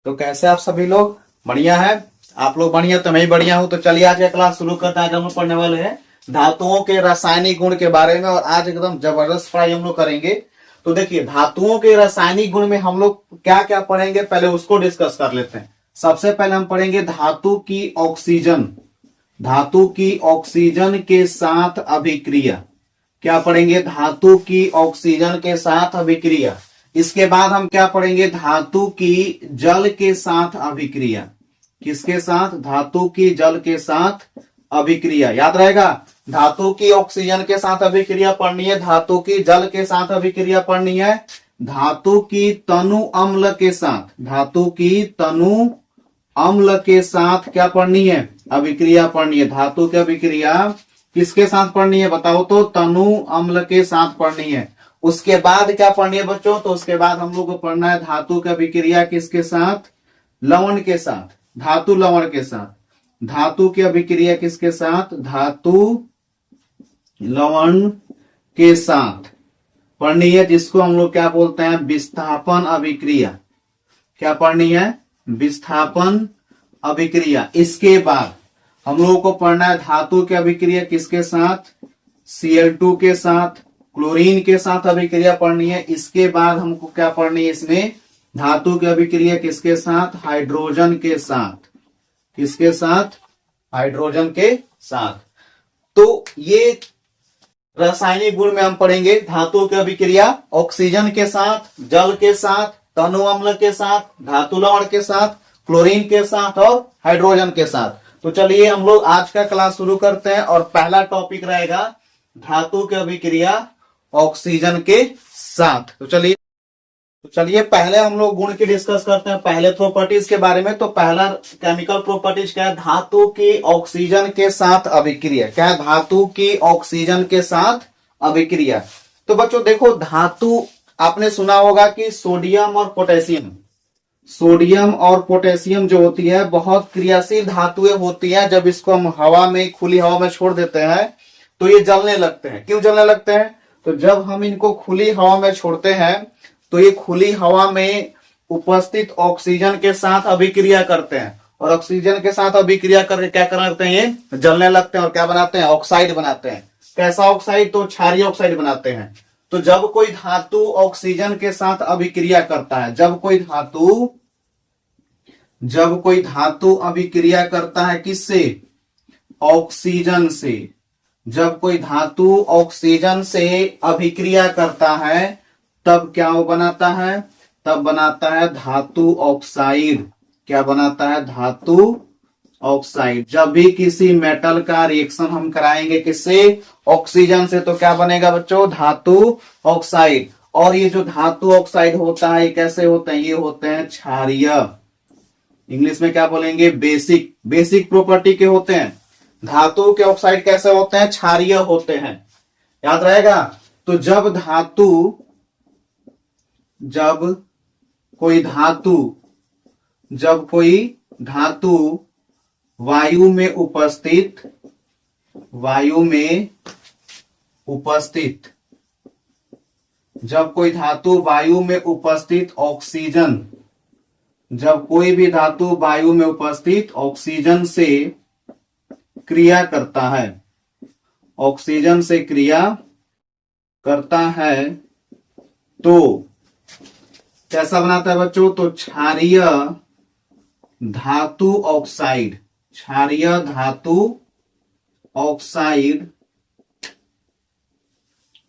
तो कैसे आप सभी लोग? बढ़िया है? आप लोग बढ़िया तो मैं ही बढ़िया हूं। तो चलिए आज का क्लास शुरू करते हैं। आज हम लोग पढ़ने वाले हैं धातुओं के रासायनिक गुण के बारे में, और आज एकदम जबरदस्त पढ़ाई हम लोग करेंगे। तो देखिए, धातुओं के रासायनिक गुण में हम लोग क्या क्या पढ़ेंगे, पहले उसको डिस्कस कर लेते हैं। सबसे पहले हम पढ़ेंगे धातु की ऑक्सीजन, धातु की ऑक्सीजन के साथ अभिक्रिया। क्या पढ़ेंगे? धातु की ऑक्सीजन के साथ अभिक्रिया। इसके बाद हम क्या पढ़ेंगे? धातु की जल के साथ अभिक्रिया। किसके साथ? धातु की जल के साथ अभिक्रिया। याद रहेगा, धातु की ऑक्सीजन के साथ अभिक्रिया पढ़नी है, धातु की जल के साथ अभिक्रिया पढ़नी है, धातु की तनु अम्ल के साथ, धातु की तनु अम्ल के साथ क्या पढ़नी है? अभिक्रिया पढ़नी है। धातु की अभिक्रिया किसके साथ पढ़नी है बताओ तो? तनु अम्ल के साथ पढ़नी है। उसके बाद क्या पढ़नी है बच्चों? तो उसके बाद हम लोग को पढ़ना है धातु की अभिक्रिया किसके साथ? लवण के साथ, धातु लवण के साथ। धातु की अभिक्रिया किसके साथ? धातु लवण के साथ पढ़नी है, जिसको हम लोग क्या बोलते हैं? विस्थापन अभिक्रिया। क्या पढ़नी है? विस्थापन अभिक्रिया। इसके बाद हम लोगों को पढ़ना है धातु की अभिक्रिया किसके साथ? Cl2 के साथ, क्लोरीन के साथ अभिक्रिया पढ़नी है। इसके बाद हमको क्या पढ़नी है इसमें? धातु की अभिक्रिया किसके साथ? हाइड्रोजन के साथ। किसके साथ? हाइड्रोजन के साथ। तो ये रासायनिक गुण में हम पढ़ेंगे धातु की अभिक्रिया ऑक्सीजन के साथ, जल के साथ, तनु अम्ल के साथ, धातु लवण के साथ, क्लोरीन के साथ और हाइड्रोजन के साथ। तो चलिए हम लोग आज का क्लास शुरू करते हैं, और पहला टॉपिक रहेगा धातु की अभिक्रिया ऑक्सीजन के साथ। तो चलिए पहले हम लोग गुण की डिस्कस करते हैं, पहले प्रॉपर्टीज के बारे में। तो पहला केमिकल प्रॉपर्टीज क्या है? धातु की ऑक्सीजन के साथ अभिक्रिया। क्या है? धातु की ऑक्सीजन के साथ अभिक्रिया। तो बच्चों देखो, धातु आपने सुना होगा कि सोडियम और पोटेशियम, सोडियम और पोटेशियम जो होती है बहुत क्रियाशील धातुएं होती है। जब इसको हम हवा में, खुली हवा में छोड़ देते हैं तो ये जलने लगते हैं। क्यों जलने लगते हैं? तो जब हम इनको खुली हवा में छोड़ते हैं तो ये खुली हवा में उपस्थित ऑक्सीजन के साथ अभिक्रिया करते हैं, और ऑक्सीजन के साथ अभिक्रिया करके क्या करते हैं? ये जलने लगते हैं और क्या बनाते हैं? ऑक्साइड बनाते हैं। कैसा ऑक्साइड? तो क्षारीय ऑक्साइड बनाते हैं। तो जब कोई धातु ऑक्सीजन के साथ अभिक्रिया करता है, जब कोई धातु अभिक्रिया करता है किससे? ऑक्सीजन से। जब कोई धातु ऑक्सीजन से अभिक्रिया करता है तब क्या वो बनाता है? तब बनाता है धातु ऑक्साइड। क्या बनाता है? धातु ऑक्साइड। जब भी किसी मेटल का रिएक्शन हम कराएंगे किससे? ऑक्सीजन से, तो क्या बनेगा बच्चों? धातु ऑक्साइड। और ये जो धातु ऑक्साइड होता है ये कैसे होते हैं? ये होते हैं क्षारीय। इंग्लिश में क्या बोलेंगे? बेसिक। बेसिक प्रॉपर्टी के होते हैं। धातु के ऑक्साइड कैसे होते हैं? क्षारीय होते हैं। याद रहेगा। तो जब कोई धातु वायु में उपस्थित जब कोई धातु वायु में उपस्थित ऑक्सीजन, जब कोई भी धातु वायु में उपस्थित ऑक्सीजन से क्रिया करता है, ऑक्सीजन से क्रिया करता है तो कैसा बनाता है बच्चों? तो क्षारीय धातु ऑक्साइड। क्षारीय धातु ऑक्साइड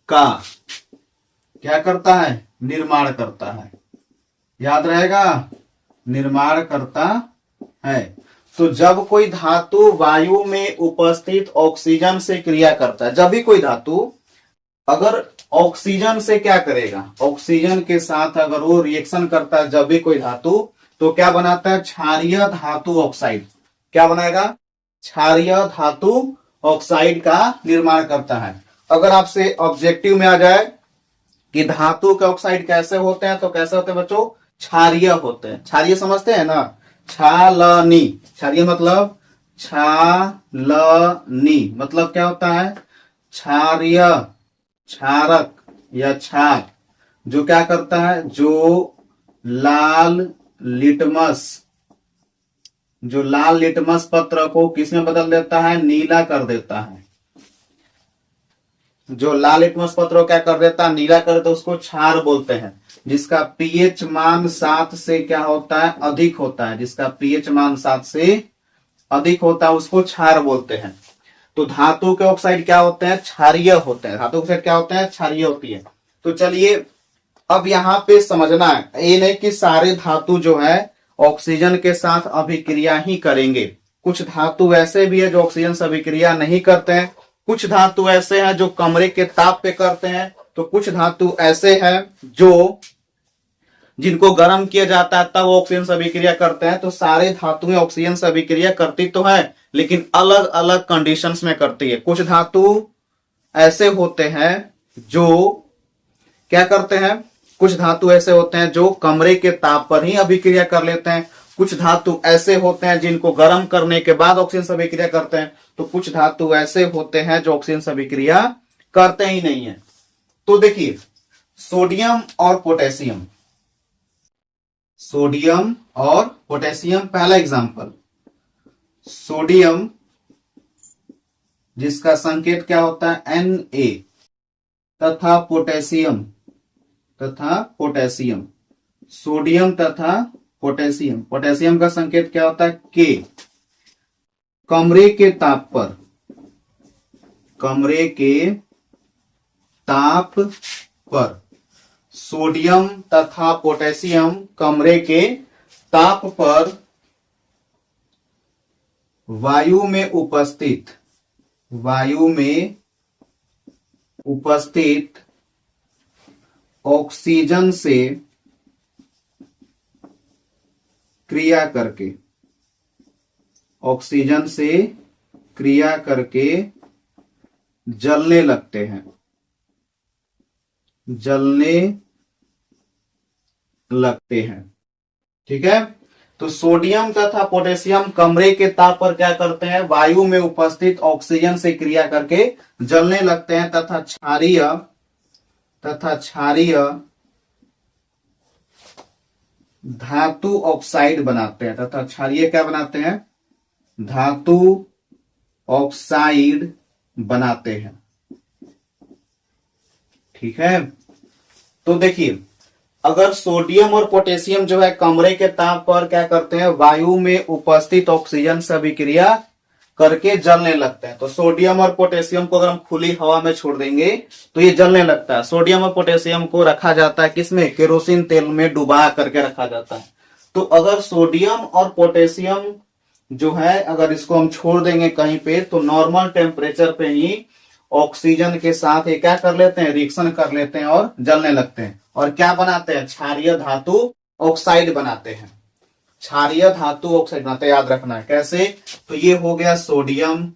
का क्या करता है? निर्माण करता है। याद रहेगा, निर्माण करता है। तो जब कोई धातु वायु में उपस्थित ऑक्सीजन से क्रिया करता है, जब भी कोई धातु अगर ऑक्सीजन से क्या करेगा? ऑक्सीजन के साथ अगर वो रिएक्शन करता है, जब भी कोई धातु, तो क्या बनाता है? क्षारीय धातु ऑक्साइड। क्या बनाएगा? क्षारीय धातु ऑक्साइड का निर्माण करता है। अगर आपसे ऑब्जेक्टिव में आ जाए कि धातु के ऑक्साइड कैसे होते हैं, तो कैसे होते हैं बच्चों? क्षारीय होते हैं। क्षारीय समझते हैं ना? क्षालनी। क्षारीय मतलब क्षालनी मतलब क्या होता है? क्षारीय, क्षारक या क्षार जो क्या करता है? जो लाल लिटमस, जो लाल लिटमस पत्र को किसमें बदल देता है, नीला कर देता है। जो लाल लिटमस पत्र को क्या कर देता है, नीला कर देता है, उसको क्षार बोलते हैं। जिसका पीएच मान 7 से क्या होता है, अधिक होता है। जिसका पीएच मान 7 से अधिक होता है उसको क्षार बोलते हैं। तो धातु के ऑक्साइड क्या होते हैं, क्षारीय होते हैं। धातु ऑक्साइड क्या होते हैं, क्षारीय होती है। तो चलिए अब यहाँ पे समझना है, ये नहीं कि सारे धातु जो है ऑक्सीजन के साथ अभिक्रिया ही करेंगे। कुछ धातु ऐसे भी है जो ऑक्सीजन से अभिक्रिया नहीं करते हैं। कुछ धातु ऐसे हैं जो कमरे के ताप पे करते हैं। तो कुछ धातु ऐसे हैं जो जिनको गर्म किया जाता है तब ऑक्सीजन से अभिक्रिया करते हैं। तो सारे धातुएं ऑक्सीजन से अभिक्रिया करती तो है, लेकिन अलग अलग कंडीशंस में करती है। कुछ धातु ऐसे होते हैं जो क्या करते हैं, कुछ धातु ऐसे होते हैं जो कमरे के ताप पर ही अभिक्रिया कर लेते हैं। कुछ धातु ऐसे होते हैं जिनको गर्म करने के बाद ऑक्सीजन से अभिक्रिया करते हैं। तो कुछ धातु ऐसे होते हैं जो ऑक्सीजन से अभिक्रिया करते ही नहीं है। तो देखिए सोडियम और पोटेशियम, सोडियम और पोटेशियम, पहला एग्जांपल सोडियम जिसका संकेत क्या होता है Na, तथा पोटेशियम सोडियम तथा पोटेशियम, पोटेशियम का संकेत क्या होता है K। कमरे के ताप पर सोडियम तथा पोटेशियम कमरे के ताप पर वायु में उपस्थित ऑक्सीजन से क्रिया करके जलने लगते हैं। ठीक है। तो सोडियम तथा पोटेशियम कमरे के ताप पर क्या करते हैं, वायु में उपस्थित ऑक्सीजन से क्रिया करके जलने लगते हैं तथा क्षारीय धातु ऑक्साइड बनाते हैं। तथा क्षारीय क्या बनाते हैं, धातु ऑक्साइड बनाते हैं। ठीक है। तो देखिए अगर सोडियम और पोटेशियम जो है कमरे के ताप पर क्या करते हैं, वायु में उपस्थित ऑक्सीजन से अभिक्रिया करके जलने लगते हैं। तो सोडियम और पोटेशियम को अगर हम खुली हवा में छोड़ देंगे तो ये जलने लगता है। सोडियम और पोटेशियम को रखा जाता है किसमें, केरोसिन तेल में डुबा करके रखा जाता है। तो अगर सोडियम और पोटेशियम जो है अगर इसको हम छोड़ देंगे कहीं पे, तो नॉर्मल टेम्परेचर पे ही ऑक्सीजन के साथ ये क्या कर लेते हैं, रिएक्शन कर लेते हैं और जलने लगते हैं। और क्या बनाते हैं, क्षारीय धातु ऑक्साइड बनाते हैं। क्षारीय धातु ऑक्साइड बनाते हैं, याद रखना है कैसे। तो ये हो गया सोडियम,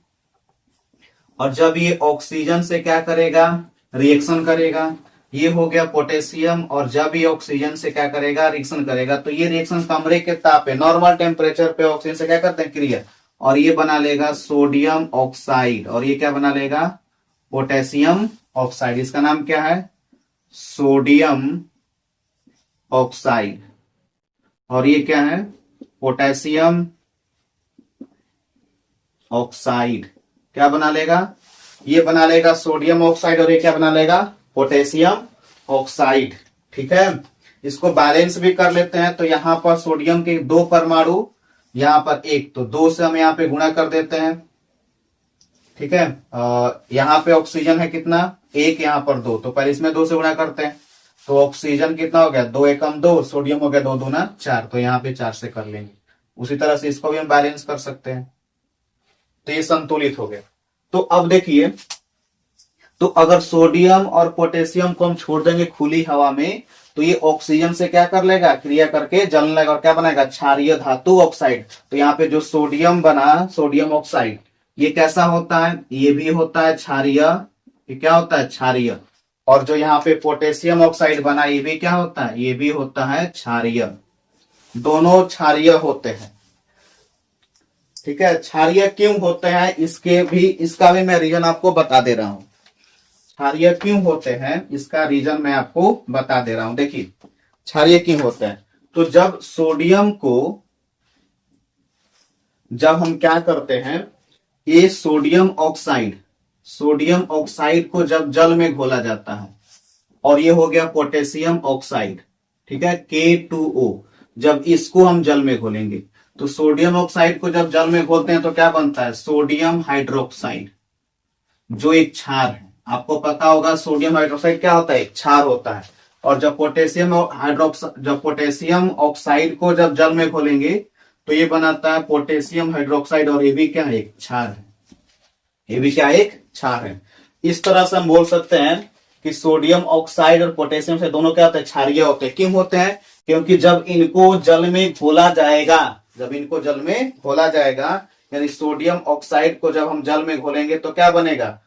और जब ये ऑक्सीजन से क्या करेगा, रिएक्शन करेगा। ये हो गया पोटेशियम, और जब ये ऑक्सीजन से क्या करेगा, रिएक्शन करेगा। तो ये रिएक्शन कमरे के ताप पे नॉर्मल टेम्परेचर पे ऑक्सीजन से क्या करते हैं, क्रिया, और ये बना लेगा सोडियम ऑक्साइड। और ये क्या बना लेगा, पोटेशियम ऑक्साइड। इसका नाम क्या है, सोडियम ऑक्साइड। और ये क्या है, पोटेशियम ऑक्साइड। क्या बना लेगा, ये बना लेगा सोडियम ऑक्साइड, और ये क्या बना लेगा, पोटेशियम ऑक्साइड। ठीक है। इसको बैलेंस भी कर लेते हैं। तो यहां पर सोडियम के 2 परमाणु, यहां पर 1, तो 2 से हम यहां पे गुणा कर देते हैं। ठीक है। यहां पे ऑक्सीजन है कितना, 1, यहां पर 2, तो पहले इसमें 2 से गुणा करते हैं। तो ऑक्सीजन कितना हो गया, 2 एकम 2, सोडियम हो गया 2 दूना 4, तो यहाँ पे 4 से कर लेंगे। उसी तरह से इसको भी हम बैलेंस कर सकते हैं। तो ये संतुलित हो गया। तो अब देखिए, तो अगर सोडियम और पोटेशियम को हम छोड़ देंगे खुली हवा में, तो ये ऑक्सीजन से क्या कर लेगा, क्रिया करके जलने लगेगा, और क्या बनाएगा, क्षारीय धातु ऑक्साइड। तो यहाँ पे जो सोडियम बना, सोडियम ऑक्साइड, ये कैसा होता है, ये भी होता है क्षारीय। ये क्या होता है, क्षारीय। और जो यहाँ पे पोटेशियम ऑक्साइड बना, ये भी क्या होता है, ये भी होता है क्षारीय। दोनों क्षारीय होते हैं। ठीक है। क्षारीय क्यों होते हैं, इसका भी मैं रीजन आपको बता दे रहा हूं। क्षारीय क्यों होते हैं इसका रीजन मैं आपको बता दे रहा हूं। देखिए क्षारीय क्यों होते हैं। तो जब हम क्या करते हैं, ये सोडियम ऑक्साइड को जब जल में घोला जाता है, और ये हो गया पोटेशियम ऑक्साइड, ठीक है, K2O। जब इसको हम जल में घोलेंगे तो सोडियम ऑक्साइड को जब जल में घोलते हैं तो क्या बनता है, सोडियम हाइड्रोक्साइड, जो एक क्षार है। आपको पता होगा सोडियम हाइड्रोक्साइड क्या होता है, एक क्षार होता है। और जब पोटेशियम ऑक्साइड को जब जल में घोलेंगे तो ये बनाता है पोटेशियम हाइड्रोक्साइड, और ये भी क्या है, एक क्षार है। ये भी क्या, एक क्षार है। इस तरह से हम बोल सकते हैं कि सोडियम ऑक्साइड और पोटेशियम से दोनों क्या होते हैं, क्षारीय होते हैं। क्यों होते हैं, क्योंकि जब इनको जल में घोला जाएगा, यानी सोडियम ऑक्साइड को जब हम जल में घोलेंगे तो क्या बनेगा,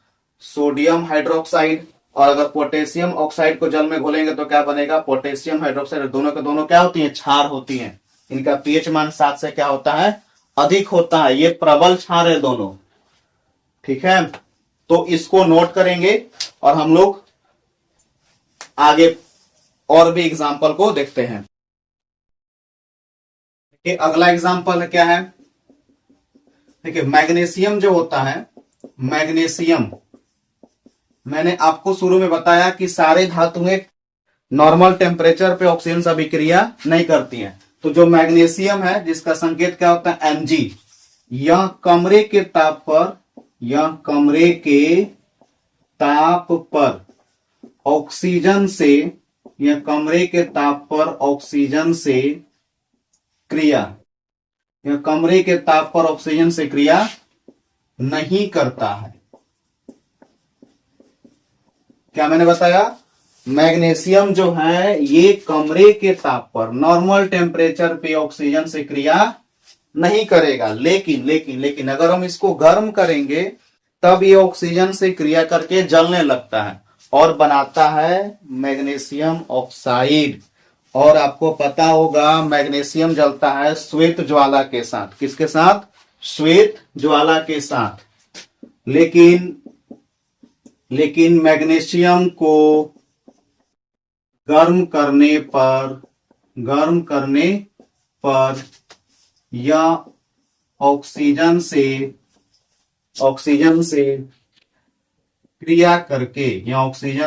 सोडियम हाइड्रोक्साइड। और अगर पोटेशियम ऑक्साइड को जल में घोलेंगे तो क्या बनेगा, पोटेशियम हाइड्रोक्साइड। दोनों के दोनों क्या होती हैं, क्षार होती हैं। इनका पीएच मान 7 से क्या होता है, अधिक होता है। ये प्रबल क्षार है दोनों, ठीक है। तो इसको नोट करेंगे और हम लोग आगे और भी एग्जाम्पल को देखते हैं। देखिए अगला एग्जाम्पल क्या है, देखिए मैग्नीशियम जो होता है, मैग्नीशियम मैंने आपको शुरू में बताया कि सारे धातुएं नॉर्मल टेम्परेचर पे ऑक्सीजन से अभिक्रिया नहीं करती हैं। तो जो मैग्नीशियम है, जिसका संकेत क्या होता है, Mg, यह कमरे के ताप पर ऑक्सीजन से क्रिया नहीं करता है। क्या मैंने बताया, मैग्नीशियम जो है ये कमरे के ताप पर, नॉर्मल टेम्परेचर पे ऑक्सीजन से क्रिया नहीं करेगा। लेकिन अगर हम इसको गर्म करेंगे तब ये ऑक्सीजन से क्रिया करके जलने लगता है और बनाता है मैग्नीशियम ऑक्साइड। और आपको पता होगा मैग्नीशियम जलता है श्वेत ज्वाला के साथ। किसके साथ, श्वेत ज्वाला के साथ। लेकिन मैग्नीशियम को गर्म करने पर यह ऑक्सीजन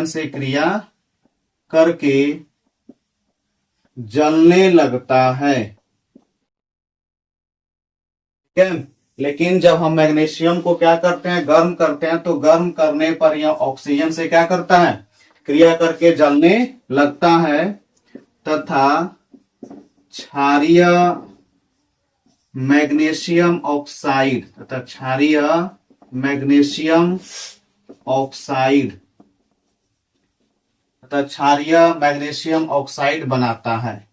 से क्रिया करके जलने लगता है, ठीक है। लेकिन जब हम मैग्नीशियम को क्या करते हैं, गर्म करते हैं, तो गर्म करने पर यह ऑक्सीजन से क्या करता है, क्रिया करके जलने लगता है तथा क्षारीय मैग्नीशियम ऑक्साइड बनाता है।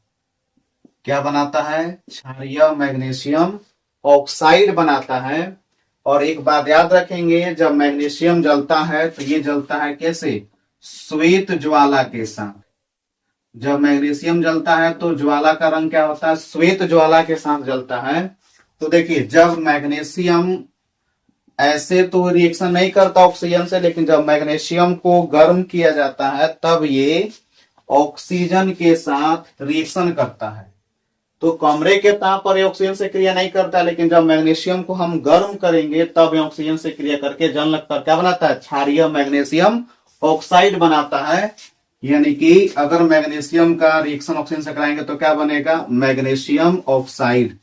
क्या बनाता है, क्षारीय मैग्नीशियम ऑक्साइड बनाता है। और एक बात याद रखेंगे, जब मैग्नीशियम जलता है तो ये जलता है कैसे, श्वेत ज्वाला के साथ। जब मैग्नीशियम जलता है तो ज्वाला का रंग क्या होता है, श्वेत ज्वाला के साथ जलता है। तो देखिए जब मैग्नीशियम ऐसे तो रिएक्शन नहीं करता ऑक्सीजन से, लेकिन जब मैग्नीशियम को गर्म किया जाता है तब ये ऑक्सीजन के साथ रिएक्शन करता है। तो कमरे के ताप पर ऑक्सीजन से क्रिया नहीं करता, लेकिन जब मैग्नीशियम को हम गर्म करेंगे तब ये ऑक्सीजन से क्रिया करके जलने लगता है। क्या बनाता है, क्षारीय मैग्नीशियम ऑक्साइड बनाता है। यानी कि अगर मैग्नीशियम का रिएक्शन ऑक्सीजन से कराएंगे तो क्या बनेगा, मैग्नीशियम ऑक्साइड।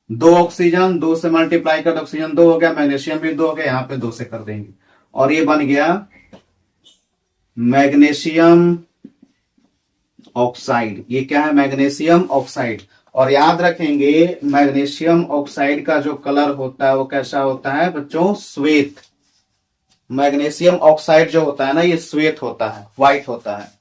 2 ऑक्सीजन, 2 से मल्टीप्लाई कर ऑक्सीजन 2 हो गया, मैग्नीशियम भी 2 हो गया, यहाँ पे 2 से कर देंगे और ये बन गया मैग्नीशियम ऑक्साइड। ये क्या है, मैग्नीशियम ऑक्साइड। और याद रखेंगे मैग्नीशियम ऑक्साइड का जो कलर होता है वो कैसा होता है बच्चों, श्वेत। मैग्नीशियम ऑक्साइड जो होता है ना, ये श्वेत होता है, व्हाइट होता है,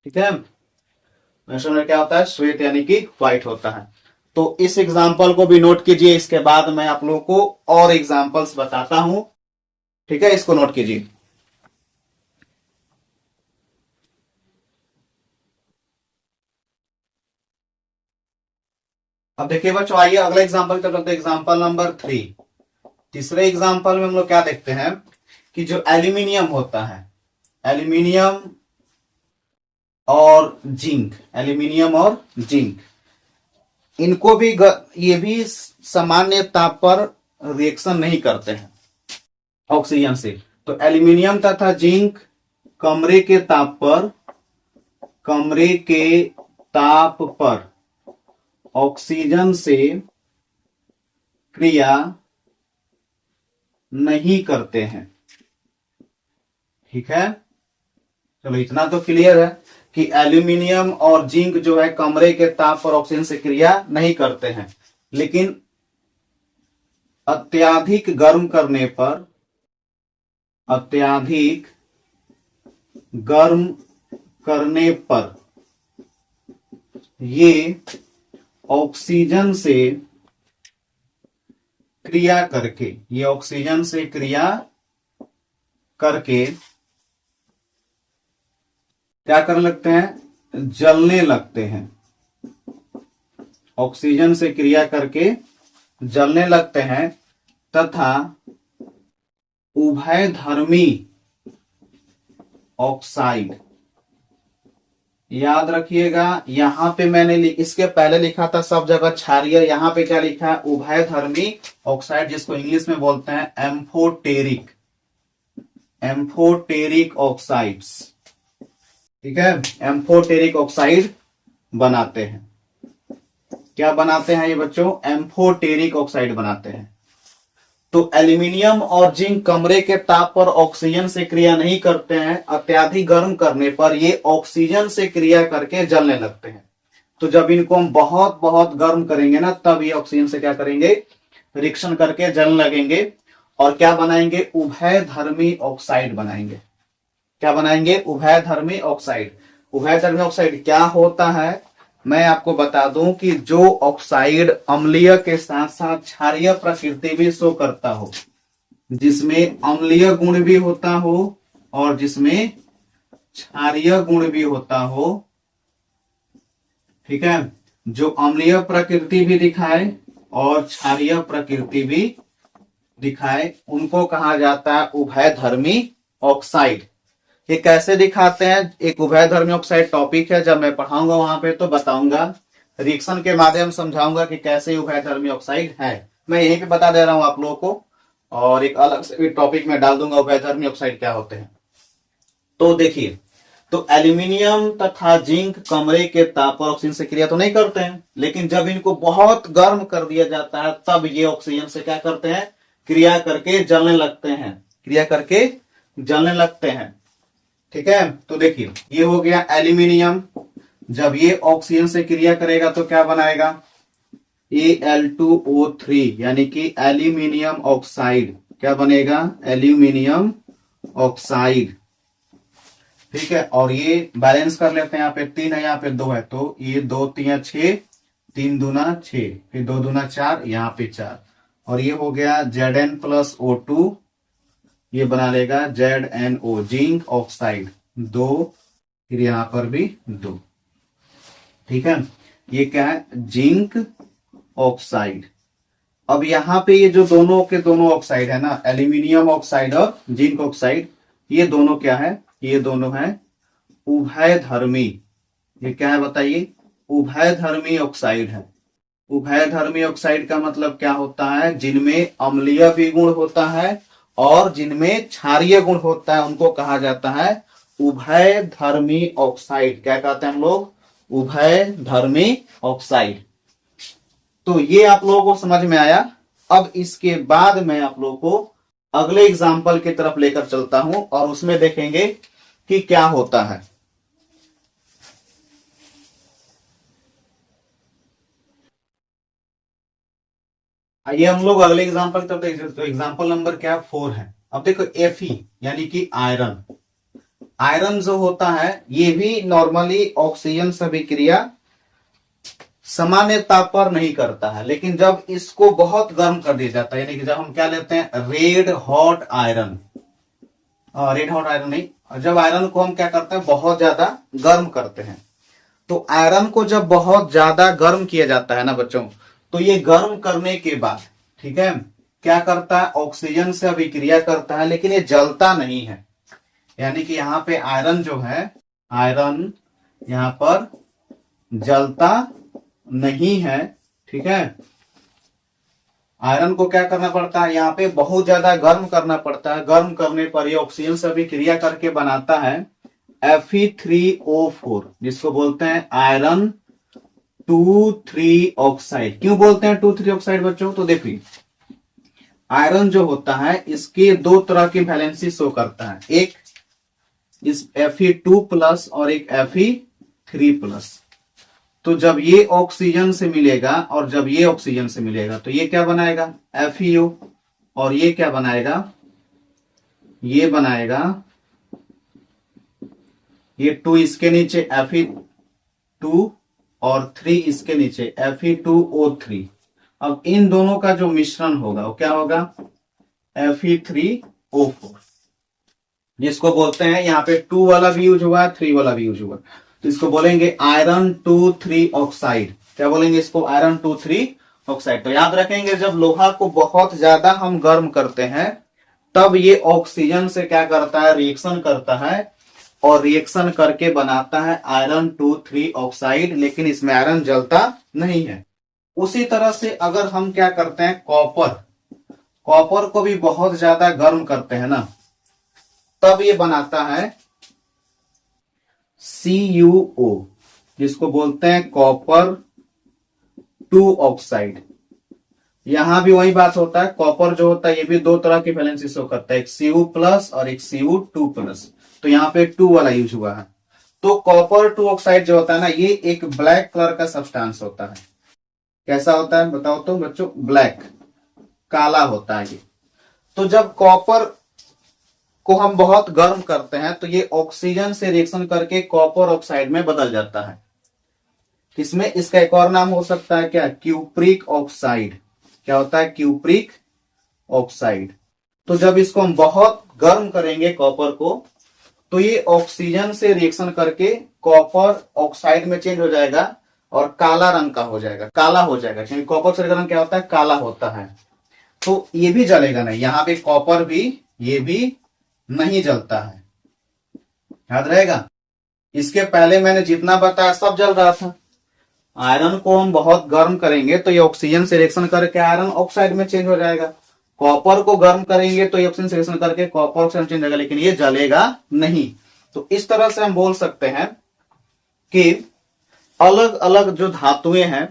ठीक है। मैग्नीशियम क्या होता है, श्वेत, यानी कि व्हाइट होता है। तो इस एग्जाम्पल को भी नोट कीजिए, इसके बाद मैं आप लोगों को और एग्जाम्पल्स बताता हूं, ठीक है। इसको नोट कीजिए। अब देखिए बच्चों, आइए अगला एग्जाम्पल की तरफ चलते हैं, एग्जाम्पल नंबर 3। तीसरे एग्जाम्पल में हम लोग क्या देखते हैं कि जो एल्यूमिनियम होता है, एल्यूमिनियम और जिंक, इनको भी ये भी सामान्य ताप पर रिएक्शन नहीं करते हैं ऑक्सीजन से। तो एल्यूमिनियम तथा जिंक कमरे के ताप पर, कमरे के ताप पर ऑक्सीजन से क्रिया नहीं करते हैं। ठीक है, चलो इतना तो क्लियर है कि एल्यूमिनियम और जिंक जो है कमरे के ताप पर ऑक्सीजन से क्रिया नहीं करते हैं, लेकिन अत्यधिक गर्म करने पर, अत्यधिक गर्म करने पर ये ऑक्सीजन से क्रिया करके, ये ऑक्सीजन से क्रिया करके क्या करने लगते हैं, जलने लगते हैं। ऑक्सीजन से क्रिया करके जलने लगते हैं तथा उभयधर्मी ऑक्साइड, याद रखिएगा यहां पे मैंने इसके पहले लिखा था सब जगह क्षारीय, यहां पे क्या लिखा है, उभयधर्मी ऑक्साइड, जिसको इंग्लिश में बोलते हैं एम्फोटेरिक, एम्फोटेरिक ऑक्साइड्स। ठीक है, एम्फोटेरिक ऑक्साइड बनाते हैं। क्या बनाते हैं ये बच्चों, एम्फोटेरिक ऑक्साइड बनाते हैं। तो एल्यूमिनियम और जिंक कमरे के ताप पर ऑक्सीजन से क्रिया नहीं करते हैं, अत्यधिक गर्म करने पर ये ऑक्सीजन से क्रिया करके जलने लगते हैं। तो जब इनको हम बहुत बहुत गर्म करेंगे ना, तब ये ऑक्सीजन से क्या करेंगे, रिएक्शन करके जलने लगेंगे और क्या बनाएंगे, उभयधर्मी ऑक्साइड बनाएंगे। क्या बनाएंगे, उभयधर्मी ऑक्साइड। उभयधर्मी ऑक्साइड क्या होता है, मैं आपको बता दूं कि जो ऑक्साइड अम्लीय के साथ साथ क्षारीय प्रकृति भी शो करता हो, जिसमें अम्लीय गुण भी होता हो और जिसमें क्षारीय गुण भी होता हो, ठीक है, जो अम्लीय प्रकृति भी दिखाए और क्षारीय प्रकृति भी दिखाए, उनको कहा जाता है उभयधर्मी ऑक्साइड। ये कैसे दिखाते हैं, एक उभयधर्मी ऑक्साइड टॉपिक है, जब मैं पढ़ाऊंगा वहां पे तो बताऊंगा, रिएक्शन के माध्यम समझाऊंगा कि कैसे उभयधर्मी ऑक्साइड है। मैं यहीं पे बता दे रहा हूं आप लोगों को, और एक अलग से भी टॉपिक में डाल दूंगा उभयधर्मी ऑक्साइड क्या होते हैं। तो देखिए, तो एल्यूमिनियम तथा जिंक कमरे के ताप पर ऑक्सीजन से क्रिया तो नहीं करते हैं, लेकिन जब इनको बहुत गर्म कर दिया जाता है तब ये ऑक्सीजन से क्या करते हैं, क्रिया करके जलने लगते हैं, क्रिया करके जलने लगते हैं। ठीक है, तो देखिए ये हो गया एल्यूमिनियम, जब ये ऑक्सीजन से क्रिया करेगा तो क्या बनाएगा, Al2O3 यानी कि एल्यूमिनियम ऑक्साइड। क्या बनेगा, एल्यूमिनियम ऑक्साइड। ठीक है, और ये बैलेंस कर लेते हैं, यहाँ पे 3 है, यहाँ पे 2 है, तो ये 2 3 6, 3 दूना 6, फिर 2 दूना 4, यहाँ पे 4, और ये हो गया Zn+O2, ये बना लेगा ZnO, जिंक ऑक्साइड 2, फिर यहां पर भी 2। ठीक है, ये क्या है, जिंक ऑक्साइड। अब यहां पे ये जो दोनों के दोनों ऑक्साइड है ना, एल्यूमिनियम ऑक्साइड और जिंक ऑक्साइड, ये दोनों क्या है, ये दोनों है उभयधर्मी। ये क्या है बताइए, उभयधर्मी ऑक्साइड है। उभयधर्मी ऑक्साइड का मतलब क्या होता है, जिनमें अम्लीय भी गुण होता है और जिनमें क्षारीय गुण होता है, उनको कहा जाता है उभयधर्मी ऑक्साइड। क्या कहते हैं हम लोग, उभयधर्मी ऑक्साइड। तो ये आप लोगों को समझ में आया। अब इसके बाद मैं आप लोगों को अगले एग्जाम्पल की तरफ लेकर चलता हूं और उसमें देखेंगे कि क्या होता है। आइए हम लोग अगले एग्जाम्पल की तरफ देखते हैं। तो एग्जाम्पल नंबर क्या, 4 है। अब देखो Fe यानी कि आयरन। आयरन जो होता है ये भी नॉर्मली ऑक्सीजन से अभिक्रिया सामान्य ताप पर नहीं करता है, लेकिन जब इसको बहुत गर्म कर दिया जाता है, यानी कि जब हम क्या लेते हैं, red hot iron, red hot iron नहीं, जब आयरन को हम क्या करते हैं, बहुत ज्यादा गर्म करते हैं, तो आयरन को जब बहुत ज्यादा गर्म किया जाता है ना बच्चों, तो ये गर्म करने के बाद, ठीक है, क्या करता है, ऑक्सीजन से अभिक्रिया करता है, लेकिन ये जलता नहीं है। यानी कि यहां पे आयरन जो है, आयरन यहां पर जलता नहीं है, ठीक है। आयरन को क्या करना पड़ता है, यहाँ पे बहुत ज्यादा गर्म करना पड़ता है। गर्म करने पर ये ऑक्सीजन से अभिक्रिया करके बनाता है Fe3O4, जिसको बोलते हैं आयरन 2,3 ऑक्साइड। क्यों बोलते हैं 2,3 ऑक्साइड बच्चों, तो देखिए आयरन जो होता है इसके दो तरह की वैलेंसी शो करता है, एक इस Fe2+ और एक Fe3+। तो जब ये ऑक्सीजन से मिलेगा और जब ये ऑक्सीजन से मिलेगा तो ये क्या बनाएगा, FeO, और ये क्या बनाएगा, ये बनाएगा ये 2 इसके नीचे Fe2 और 3 इसके नीचे Fe2O3। अब इन दोनों का जो मिश्रण होगा वो क्या होगा, Fe3O4, जिसको बोलते हैं, यहाँ पे 2 वाला भी यूज हुआ, 3 वाला भी यूज हुआ, तो इसको बोलेंगे आयरन 2,3 ऑक्साइड। क्या बोलेंगे इसको, आयरन 2,3 ऑक्साइड। तो याद रखेंगे जब लोहा को बहुत ज्यादा हम गर्म करते हैं तब ये ऑक्सीजन से क्या करता है, रिएक्शन करता है, और रिएक्शन करके बनाता है आयरन 2,3 ऑक्साइड, लेकिन इसमें आयरन जलता नहीं है। उसी तरह से अगर हम क्या करते हैं, कॉपर को भी बहुत ज्यादा गर्म करते हैं ना, तब ये बनाता है CuO, जिसको बोलते हैं कॉपर 2 ऑक्साइड। यहां भी वही बात होता है, कॉपर जो होता है ये भी दो तरह की वैलेंसी शो करता है, एक Cu+ और एक Cu2+। तो यहाँ पे 2 वाला यूज हुआ है। तो कॉपर 2 ऑक्साइड जो होता है ना, ये एक ब्लैक कलर का सब्सटेंस होता है। कैसा होता है बताओ तो बच्चों, ब्लैक, काला होता है ये। तो जब कॉपर को हम बहुत गर्म करते हैं तो ये ऑक्सीजन से रिएक्शन करके कॉपर ऑक्साइड में बदल जाता है। इसमें इसका एक और नाम हो सकता है क्या, क्यूप्रिक ऑक्साइड। क्या होता है, क्यूप्रिक ऑक्साइड। तो जब इसको हम बहुत गर्म करेंगे कॉपर को, तो ये ऑक्सीजन से रिएक्शन करके कॉपर ऑक्साइड में चेंज हो जाएगा और काला रंग का हो जाएगा, काला हो जाएगा, क्योंकि कॉपर से रंग क्या होता है, काला होता है। तो ये भी जलेगा नहीं, यहां पे कॉपर भी, ये भी नहीं जलता है, याद रहेगा। इसके पहले मैंने जितना बताया सब जल रहा था। आयरन को हम बहुत गर्म करेंगे तो ये ऑक्सीजन से रिएक्शन करके आयरन ऑक्साइड में चेंज हो जाएगा। कॉपर को गर्म करेंगे तो ये ऑक्सीजन से रिएक्शन करके कॉपर ऑक्साइड में चेंज हो जाएगा, लेकिन ये जलेगा नहीं। तो इस तरह से हम बोल सकते हैं कि अलग अलग जो धातुएं हैं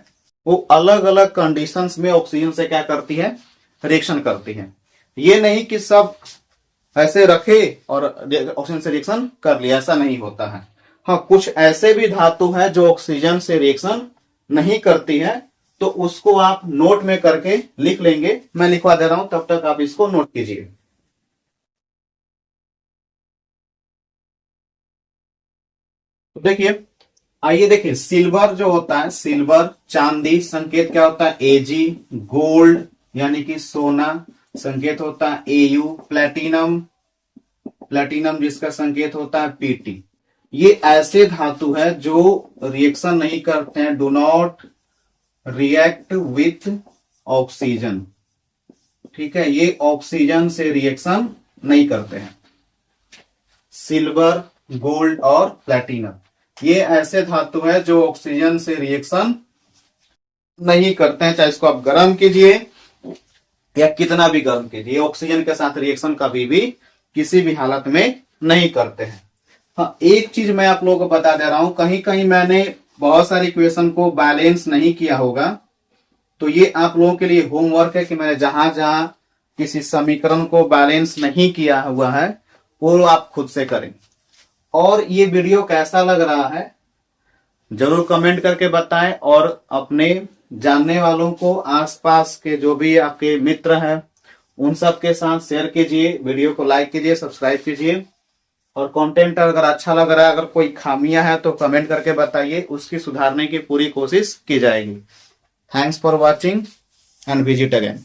वो अलग अलग कंडीशंस में ऑक्सीजन से क्या करती है, रिएक्शन करती है। ये नहीं कि सब ऐसे रखे और ऑक्सीजन से रिएक्शन कर लिया, ऐसा नहीं होता है। हाँ, कुछ ऐसे भी धातु है जो ऑक्सीजन से रिएक्शन नहीं करती है, तो उसको आप नोट में करके लिख लेंगे। मैं लिखवा दे रहा हूं, तब तक आप इसको नोट कीजिए। तो देखिए, आइए देखिए, सिल्वर जो होता है, सिल्वर चांदी, संकेत क्या होता है, Ag। गोल्ड यानी कि सोना, संकेत होता है Au। प्लेटिनम, प्लेटिनम जिसका संकेत होता है Pt। ये ऐसे धातु है जो रिएक्शन नहीं करते हैं, do not react with oxygen. ठीक है, ये ऑक्सीजन से रिएक्शन नहीं करते हैं। सिल्वर, गोल्ड और प्लेटिनम ये ऐसे धातु है जो ऑक्सीजन से रिएक्शन नहीं करते हैं, चाहे इसको आप गर्म कीजिए या कितना भी गर्म कीजिए, ऑक्सीजन के साथ रिएक्शन कभी भी किसी भी हालत में नहीं करते हैं। हाँ, एक चीज मैं आप लोगों को बता दे रहा हूं, कहीं कहीं मैंने बहुत सारी इक्वेशन को बैलेंस नहीं किया होगा, तो ये आप लोगों के लिए होमवर्क है कि मैंने जहां जहां किसी समीकरण को बैलेंस नहीं किया हुआ है वो आप खुद से करें। और ये वीडियो कैसा लग रहा है जरूर कमेंट करके बताएं, और अपने जानने वालों को, आसपास के जो भी आपके मित्र हैं उन सब के साथ शेयर कीजिए। वीडियो को लाइक कीजिए, सब्सक्राइब कीजिए, और कंटेंट अगर अच्छा लग रहा है, अगर कोई खामियां है तो कमेंट करके बताइए, उसकी सुधारने की पूरी कोशिश की जाएगी। Thanks for watching and visit again.